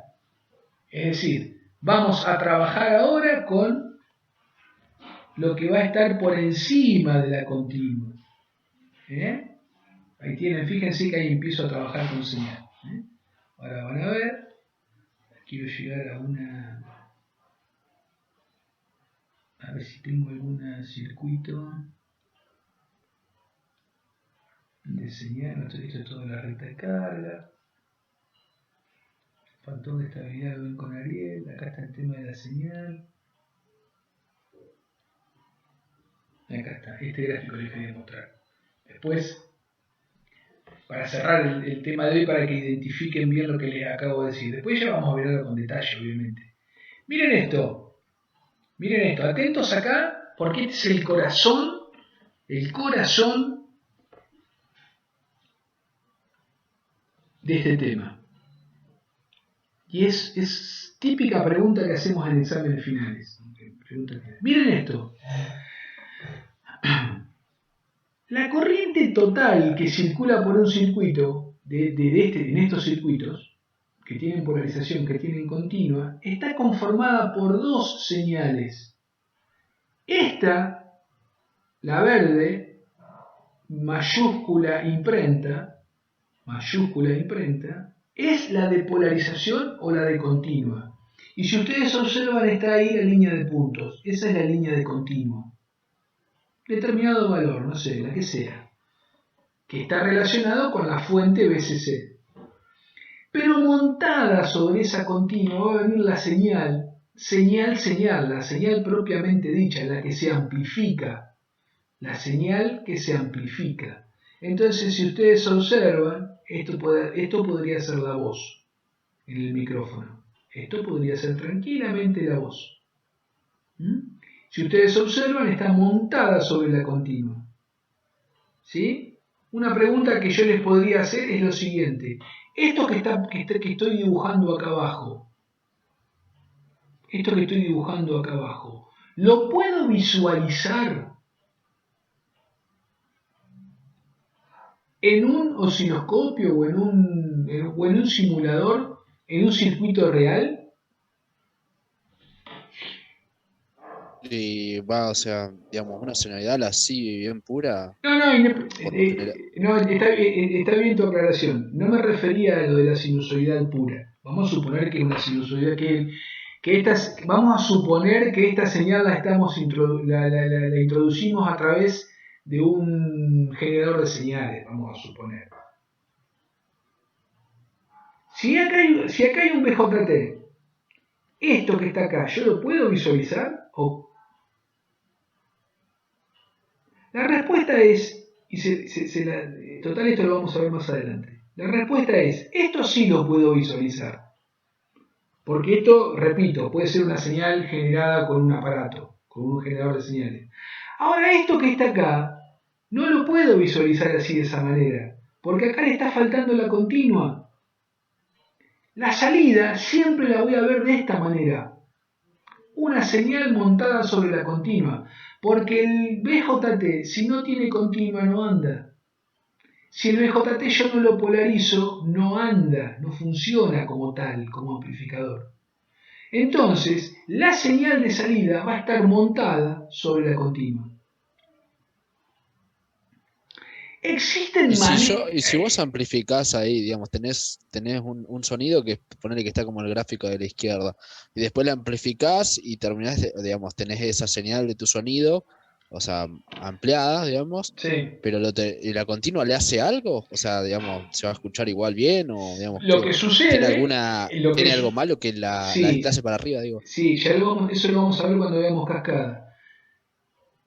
Es decir, vamos a trabajar ahora con lo que va a estar por encima de la continua. Ahí tienen, fíjense que ahí empiezo a trabajar con señal. Ahora van a ver, quiero llegar a ver si tengo algún circuito de señal. Esto es toda la recta de carga. Factor de estabilidad lo ven con Ariel. Acá está el tema de la señal. Acá está, este gráfico les quería mostrar. Después, para cerrar el tema de hoy, para que identifiquen bien lo que les acabo de decir. Después ya vamos a verlo con detalle, obviamente. Miren esto, atentos acá, porque este es el corazón de este tema. Y es típica pregunta que hacemos en exámenes finales. Miren esto. La corriente total que circula por un circuito, en estos circuitos, que tienen polarización, que tienen continua, está conformada por dos señales. Esta, la verde, mayúscula imprenta, es la de polarización o la de continua. Y si ustedes observan, está ahí la línea de puntos. Esa es la línea de continua. Determinado valor, no sé, la que sea, que está relacionado con la fuente BCC. Pero montada sobre esa continua va a venir la señal, la señal propiamente dicha, la que se amplifica, la señal que se amplifica. Entonces, si ustedes observan, esto podría ser la voz en el micrófono. Esto podría ser tranquilamente la voz. Si ustedes observan, está montada sobre la continua. ¿Sí? Una pregunta que yo les podría hacer es lo siguiente. Esto que estoy dibujando acá abajo, ¿lo puedo visualizar en un osciloscopio o en un simulador, en un circuito real? Y va, o sea, digamos, una señalidad así bien pura. No, está bien tu aclaración. No me refería a lo de la sinusoidal pura. Vamos a suponer que es una sinusoidal vamos a suponer que esta señal la introducimos a través de un generador de señales, vamos a suponer. Si acá hay un BJT, esto que está acá, ¿yo lo puedo visualizar? La respuesta es, total esto lo vamos a ver más adelante, la respuesta es, esto sí lo puedo visualizar. Porque esto, repito, puede ser una señal generada con un aparato, con un generador de señales. Ahora esto que está acá, no lo puedo visualizar así de esa manera, porque acá le está faltando la continua. La salida siempre la voy a ver de esta manera. Una señal montada sobre la continua. Porque el BJT, si no tiene continua, no anda. Si el BJT yo no lo polarizo, no anda, no funciona como tal, como amplificador. Entonces, la señal de salida va a estar montada sobre la continua. Existen Y si vos amplificás ahí, digamos, tenés un sonido que ponele que está como el gráfico de la izquierda, y después la amplificás y terminás, digamos, tenés esa señal de tu sonido, o sea, ampliada, digamos, sí. Pero ¿y la continua le hace algo? O sea, digamos, ¿se va a escuchar igual bien? O digamos, Lo que sucede, ¿tiene algo malo que la desplace para arriba, digo? Sí, eso lo vamos a ver cuando veamos cascada.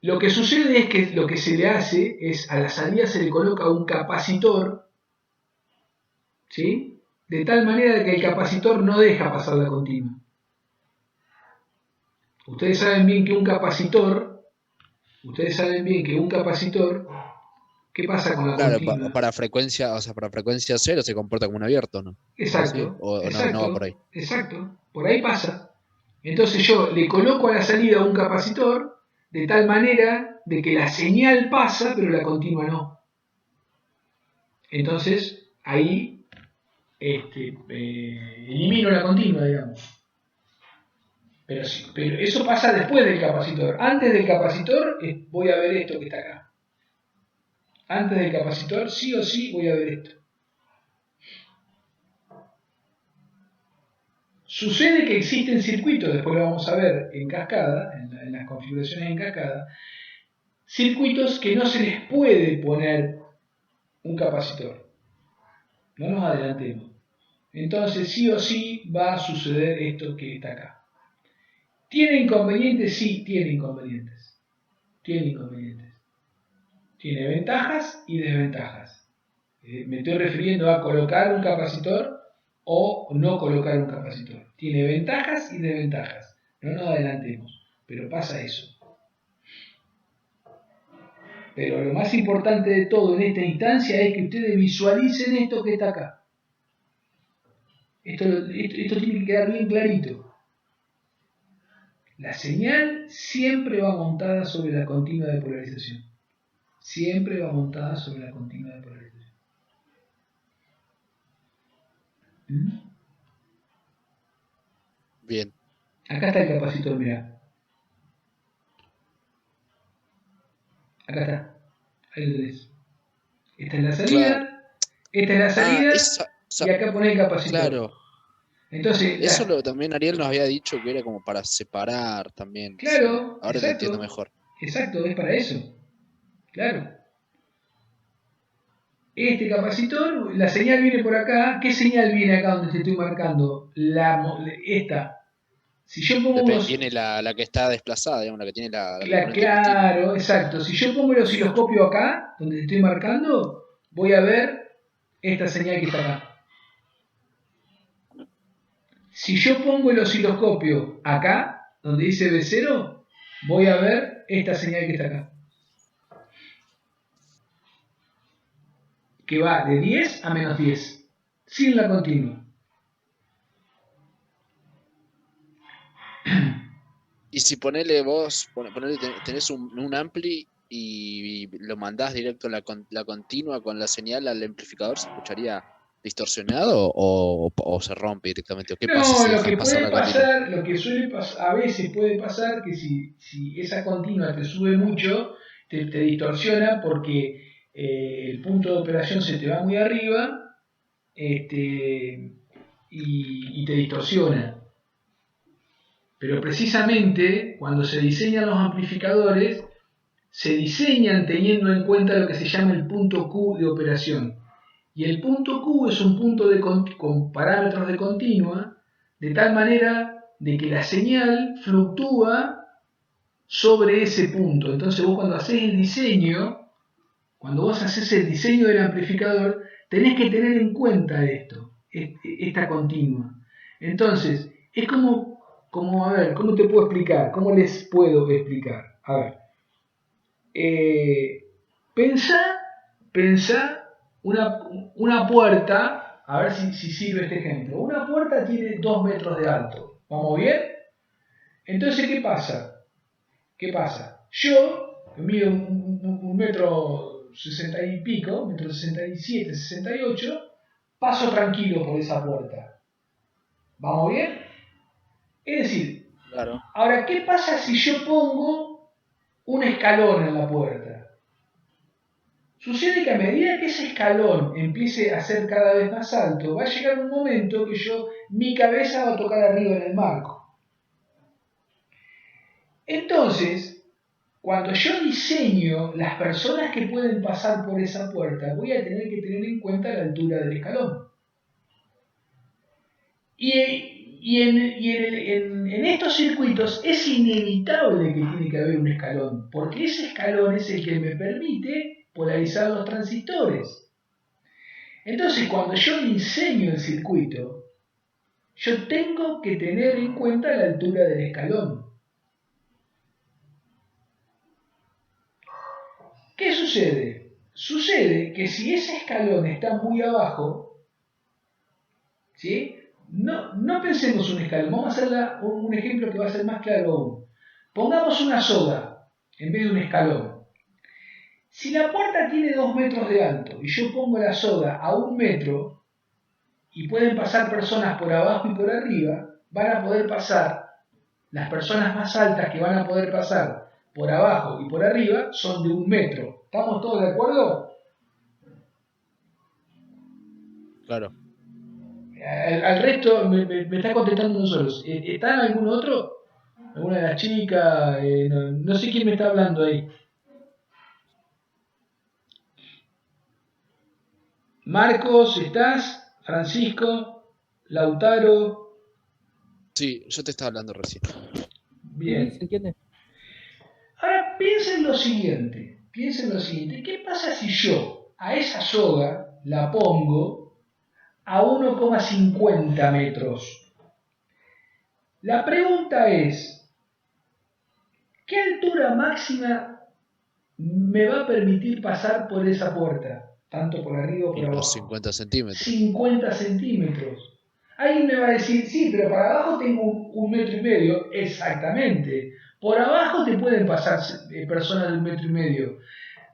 Lo que sucede es que lo que se le hace es, a la salida se le coloca un capacitor, ¿sí? De tal manera que el capacitor no deja pasar la continua. Ustedes saben bien que un capacitor, ¿qué pasa con la continua? Claro, para frecuencia, o sea, para frecuencia cero se comporta como un abierto, ¿no? Exacto, ¿O exacto, no va por ahí? Exacto, por ahí pasa. Entonces yo le coloco a la salida un capacitor de tal manera de que la señal pasa, pero la continua no. Entonces ahí elimino la continua, digamos. Pero eso pasa después del capacitor. Antes del capacitor voy a ver esto que está acá. Antes del capacitor sí o sí voy a ver esto. Sucede que existen circuitos, después lo vamos a ver en cascada, en las configuraciones en cascada, circuitos que no se les puede poner un capacitor. No nos adelantemos. Entonces sí o sí va a suceder esto que está acá. ¿Tiene inconvenientes? Sí, tiene inconvenientes. Tiene inconvenientes. Tiene ventajas y desventajas. Me estoy refiriendo a colocar un capacitor o no colocar un capacitor. Tiene ventajas y desventajas. No nos adelantemos, pero pasa eso. Pero lo más importante de todo en esta instancia es que ustedes visualicen esto que está acá. Esto tiene que quedar bien clarito. La señal siempre va montada sobre la continua de polarización. Siempre va montada sobre la continua de polarización. Bien. Acá está el capacitor, mirá. Acá está. Ahí lo tenés. Esta es la salida. Claro. Esta es la salida. Y acá ponés el capacitor. Claro. Entonces, eso también Ariel nos había dicho que era como para separar también. Claro. Sí. Ahora lo entiendo mejor. Exacto, es para eso. Claro. Este capacitor, la señal viene por acá. ¿Qué señal viene acá donde te estoy marcando? Esta. Si yo pongo Viene la que está desplazada, digamos, la que tiene la claro, exacto. Si yo pongo el osciloscopio acá, donde te estoy marcando, voy a ver esta señal que está acá. Si yo pongo el osciloscopio acá, donde dice B0, voy a ver esta señal que está acá. Que va de 10 a menos 10, sin la continua. Y si ponele tenés un ampli y lo mandás directo la continua con la señal al amplificador, ¿se escucharía distorsionado o se rompe directamente? ¿O qué pasa si dejas pasar la continua? Lo que suele pasar, a veces puede pasar que si esa continua te sube mucho, te distorsiona porque el punto de operación se te va muy arriba y te distorsiona. Pero precisamente cuando se diseñan los amplificadores, se diseñan teniendo en cuenta lo que se llama el punto Q de operación. Y el punto Q es un punto con parámetros de continua, de tal manera de que la señal fluctúa sobre ese punto. Entonces vos cuando haces el diseño, del amplificador, tenés que tener en cuenta esto, esta continua. Entonces, es como a ver, ¿cómo te puedo explicar? ¿Cómo les puedo explicar? A ver, pensá una puerta, a ver si sirve este ejemplo. Una puerta tiene 2 metros de alto. ¿Vamos bien? Entonces, ¿qué pasa? Yo, que mido un metro 60 y pico, metro 67, 68, paso tranquilo por esa puerta. ¿Vamos bien? Es decir, claro. Ahora, ¿qué pasa si yo pongo un escalón en la puerta? Sucede que a medida que ese escalón empiece a ser cada vez más alto, va a llegar un momento que mi cabeza va a tocar arriba en el marco. Entonces, cuando yo diseño las personas que pueden pasar por esa puerta, voy a tener que tener en cuenta la altura del escalón. Y en estos circuitos es inevitable que tiene que haber un escalón, porque ese escalón es el que me permite polarizar los transistores. Entonces, cuando yo diseño el circuito, yo tengo que tener en cuenta la altura del escalón. ¿Qué sucede? Sucede que si ese escalón está muy abajo, ¿sí?, no pensemos un escalón, vamos a hacer un ejemplo que va a ser más claro aún. Pongamos una soga en vez de un escalón. Si la puerta tiene 2 metros de alto y yo pongo la soga a 1 metro y pueden pasar personas por abajo y por arriba, van a poder pasar, las personas más altas que van a poder pasar por abajo y por arriba son de 1 metro. ¿Estamos todos de acuerdo? Claro. Al resto me está contestando uno solo. ¿Está algún otro? ¿Alguna de las chicas? No sé quién me está hablando ahí. Marcos, ¿estás? Francisco, Lautaro. Sí, yo te estaba hablando recién. Bien. ¿Se entiende? Ahora piensen lo siguiente. ¿Qué pasa si yo a esa soga la pongo a 1,50 metros? La pregunta es, ¿qué altura máxima me va a permitir pasar por esa puerta? Tanto por arriba o por abajo. 50 centímetros. 50 centímetros. Alguien me va a decir, sí, pero para abajo tengo 1,5 metros. Exactamente. Por abajo te pueden pasar personas de 1,5 metros.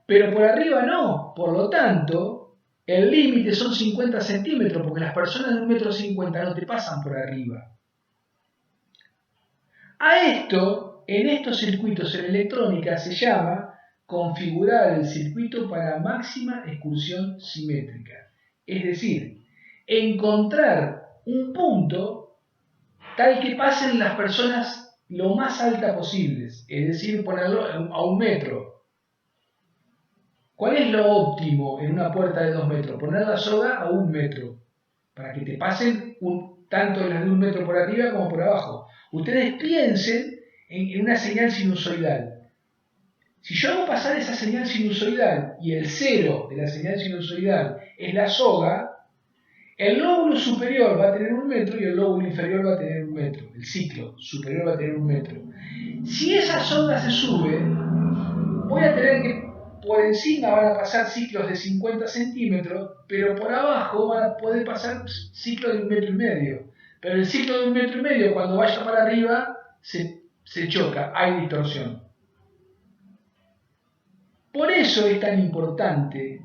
Pero por arriba no. Por lo tanto, el límite son 50 centímetros, porque las personas de 1,50 metros no te pasan por arriba. A esto, en estos circuitos en electrónica, se llama configurar el circuito para máxima excursión simétrica. Es decir, encontrar un punto tal que pasen las personas lo más alta posibles, es decir, ponerlo a 1 metro. ¿Cuál es lo óptimo en una puerta de 2 metros? Poner la soga a 1 metro, para que te pasen tanto las de 1 metro por arriba como por abajo. Ustedes piensen en una señal sinusoidal. Si yo hago pasar esa señal sinusoidal y el cero de la señal sinusoidal es la soga, el lóbulo superior va a tener 1 metro y el lóbulo inferior va a tener 1 metro. El ciclo superior va a tener 1 metro. Si esa soga se sube, voy a tener que, por encima van a pasar ciclos de 50 centímetros, pero por abajo van a poder pasar ciclos de 1,5 metros. Pero el ciclo de 1,5 metros, cuando vaya para arriba, se choca, hay distorsión. Por eso es tan importante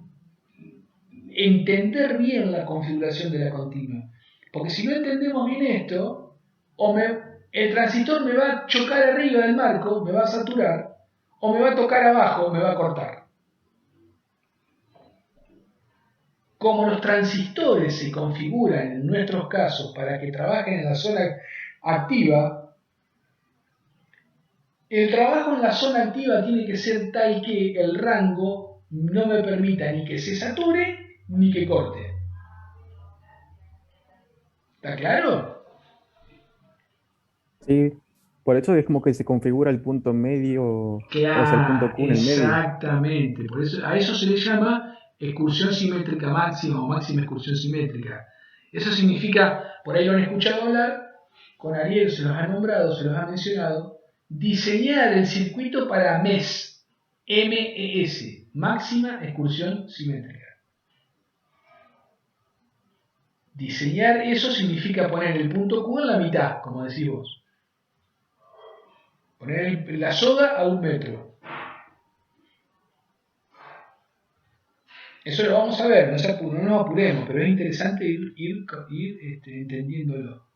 entender bien la configuración de la continua. Porque si no entendemos bien esto, el transistor me va a chocar arriba del marco, me va a saturar, o me va a tocar abajo, me va a cortar. Como los transistores se configuran en nuestros casos para que trabajen en la zona activa, el trabajo en la zona activa tiene que ser tal que el rango no me permita ni que se sature ni que corte. ¿Está claro? Sí, por eso es como que se configura el punto medio, Claro, o sea, el punto Q en el medio. exactamente. Por eso, a eso se le llama excursión simétrica máxima o máxima excursión simétrica. Eso significa, por ahí lo han escuchado hablar, con Ariel se los ha nombrado, se los ha mencionado, diseñar el circuito para MES, M-E-S, máxima excursión simétrica. Diseñar eso significa poner el punto Q en la mitad, como decís vos. Poner la soga a 1 metro. Eso lo vamos a ver, no nos apuremos, pero es interesante ir entendiéndolo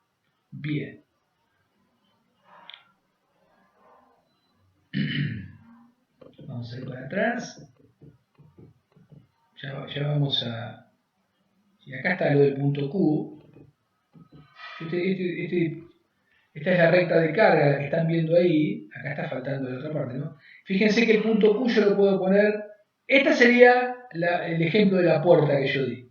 bien. Vamos a ir para atrás. Ya vamos a... Y acá está lo del punto Q. Esta es la recta de carga, la que están viendo ahí. Acá está faltando la otra parte, ¿no? Fíjense que el punto Q yo lo puedo poner... Este sería el ejemplo de la puerta que yo di.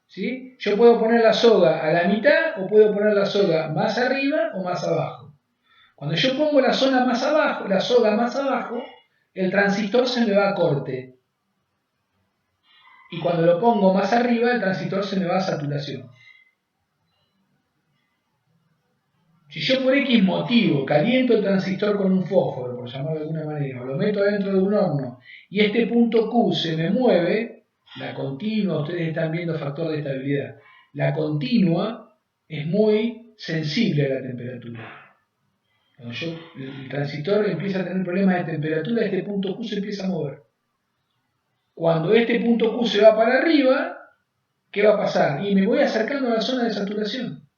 ¿Sí? Yo puedo poner la soga a la mitad o puedo poner la soga más arriba o más abajo. Cuando yo pongo la soga más abajo, el transistor se me va a corte. Y cuando lo pongo más arriba, el transistor se me va a saturación. Si yo por X motivo caliento el transistor con un fósforo, por llamarlo de alguna manera, o lo meto dentro de un horno, y este punto Q se me mueve, la continua, ustedes están viendo factor de estabilidad, la continua es muy sensible a la temperatura. Cuando el transistor empieza a tener problemas de temperatura, este punto Q se empieza a mover. Cuando este punto Q se va para arriba, ¿qué va a pasar? Y me voy acercando a la zona de saturación.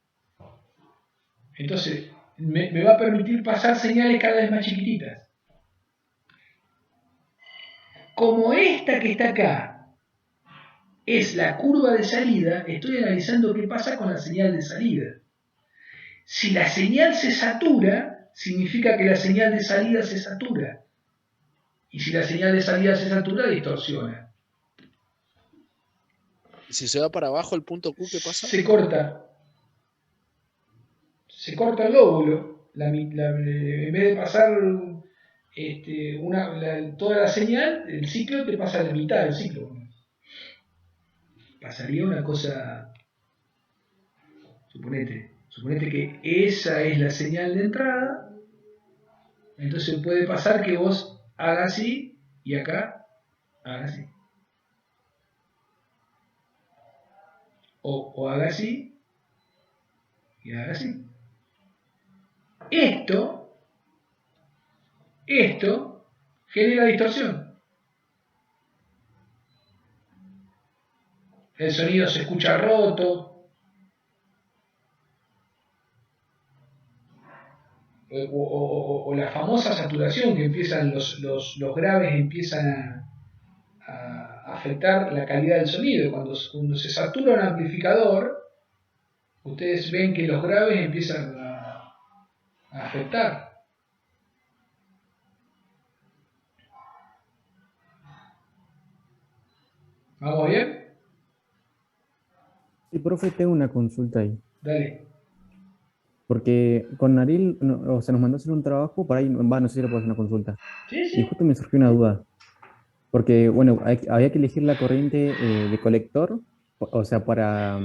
Entonces, me va a permitir pasar señales cada vez más chiquititas. Como esta que está acá es la curva de salida, estoy analizando qué pasa con la señal de salida. Si la señal se satura, significa que la señal de salida se satura. Y si la señal de salida se satura, distorsiona. Si se va para abajo el punto Q, ¿qué pasa? Se corta. Se corta el lóbulo. En vez de pasar toda la señal, el ciclo te pasa a la mitad del ciclo. Pasaría una cosa. Suponete que esa es la señal de entrada. Entonces puede pasar que vos hagas así y acá hagas así. O haga así y haga así. Esto genera distorsión. El sonido se escucha roto. O la famosa saturación que empiezan los graves empiezan a afectar la calidad del sonido. Cuando se satura un amplificador, ustedes ven que los graves empiezan a afectar. ¿Vamos bien? Sí, profe, tengo una consulta ahí. Dale. Porque con Naril, o sea, nos mandó a hacer un trabajo, por ahí, no sé si le puedo hacer una consulta. Sí, Y sí. justo me surgió una duda. Porque, bueno, había que elegir la corriente de colector, o sea, para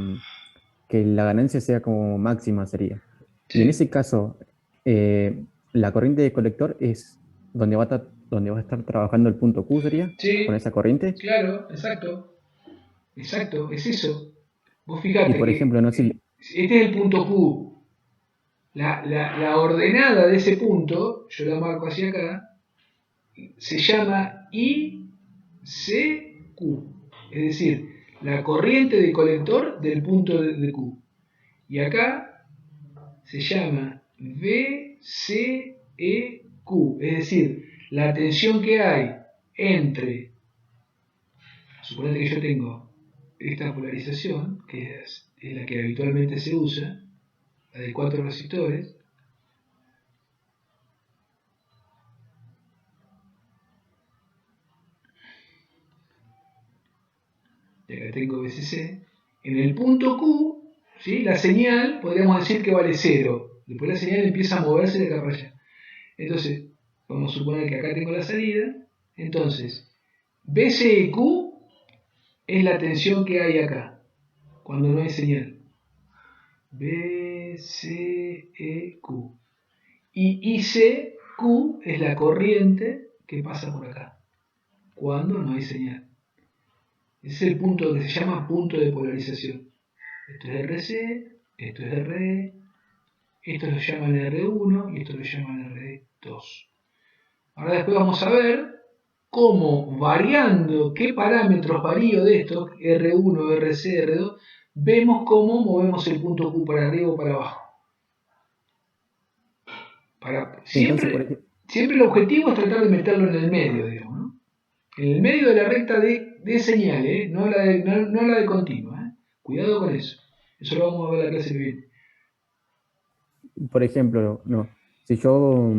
que la ganancia sea como máxima sería. Y en Sí. ese caso, la corriente de colector es donde va a estar trabajando el punto Q, ¿sería? Sí. Con esa corriente. Claro, exacto. Exacto, es eso. Vos Y fijate por que ejemplo, no sé si... este es el punto Q. La ordenada de ese punto, yo la marco hacia acá, se llama ICQ. Es decir, la corriente de colector del punto de Q. Y acá se llama VCEQ. Es decir, la tensión que hay entre, suponete que yo tengo esta polarización, que es la que habitualmente se usa, la de 4 resistores, y acá tengo VCC, en el punto Q, ¿sí? La señal, podríamos decir que vale 0, después la señal empieza a moverse de acá para allá. Entonces, vamos a suponer que acá tengo la salida, entonces, VCEQ es la tensión que hay acá, cuando no hay señal. VCEQ. Y ICQ es la corriente que pasa por acá, cuando no hay señal. Ese es el punto que se llama punto de polarización. Esto es RC, esto es RE, esto lo llaman R1 y esto lo llaman R2. Ahora después vamos a ver cómo variando, qué parámetros varío de estos, R1, RC, R2, vemos cómo movemos el punto Q para arriba o para abajo. Siempre el objetivo es tratar de meterlo en el medio, digamos, ¿no? En el medio de la recta de señal, no la de continua. Cuidado con eso. Eso lo vamos a ver en la clase que viene. Por ejemplo, si yo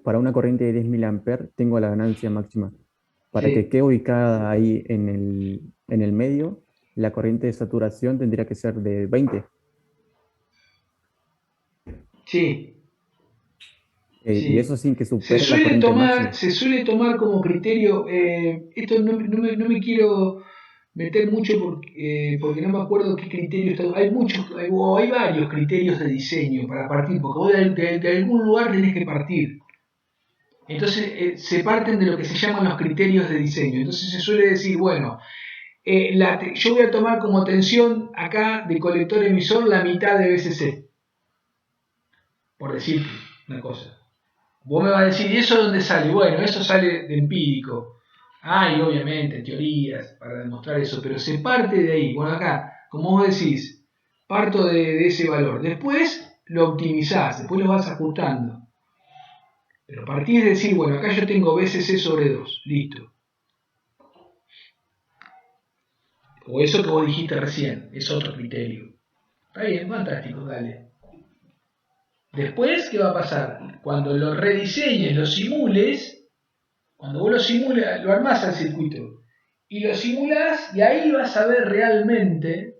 para una corriente de 10 mA tengo la ganancia máxima. Para que quede ubicada ahí en el medio, la corriente de saturación tendría que ser de 20. Sí. Y eso sin que supere la corriente máxima. Se suele tomar como criterio, esto no me quiero meter mucho porque no me acuerdo qué criterio está. Hay varios criterios de diseño para partir, porque vos de algún lugar tenés que partir. Entonces se parten de lo que se llaman los criterios de diseño. Entonces se suele decir, bueno, yo voy a tomar como tensión acá de colector emisor la mitad de BCC. Por decirte una cosa. Vos me vas a decir, ¿y eso dónde sale? Bueno, eso sale de empírico. Hay obviamente teorías para demostrar eso, pero se parte de ahí. Bueno, acá, como vos decís, parto de ese valor. Después lo optimizás, después lo vas ajustando. Pero partís de decir, bueno, acá yo tengo BCC sobre 2, listo. O eso que vos dijiste recién, es otro criterio. Está bien, fantástico, dale. Después, ¿qué va a pasar? Cuando lo rediseñes, lo simules, cuando vos lo simulas, lo armás al circuito y lo simulás, y ahí vas a ver realmente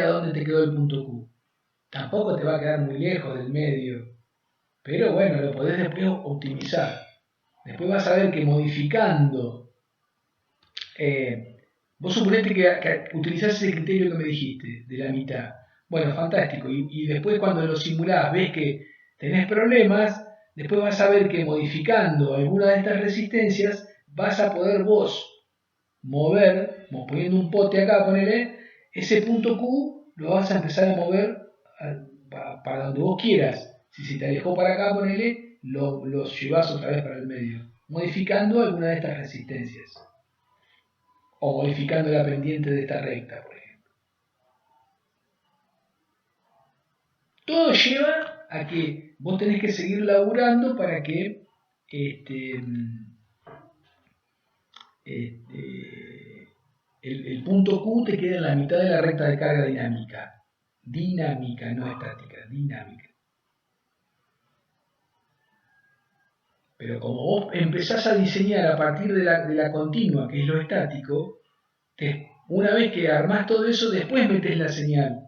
a dónde te quedó el punto Q. Tampoco te va a quedar muy lejos del medio, pero bueno, lo podés después optimizar. Después vas a ver que modificando, vos suponete que utilizás ese criterio que me dijiste, de la mitad. Bueno, fantástico. Y después cuando lo simulás ves que tenés problemas, después vas a ver que modificando alguna de estas resistencias vas a poder vos mover, poniendo un pote acá, ponele, ese punto Q lo vas a empezar a mover para donde vos quieras. Si se te alejó para acá, ponele, lo llevas otra vez para el medio, modificando alguna de estas resistencias. O modificando la pendiente de esta recta, por ejemplo. Todo lleva a que vos tenés que seguir laburando para que el punto Q te quede en la mitad de la recta de carga dinámica. Dinámica, no estática, dinámica. Pero como vos empezás a diseñar a partir de la continua, que es lo estático, una vez que armás todo eso, después metés la señal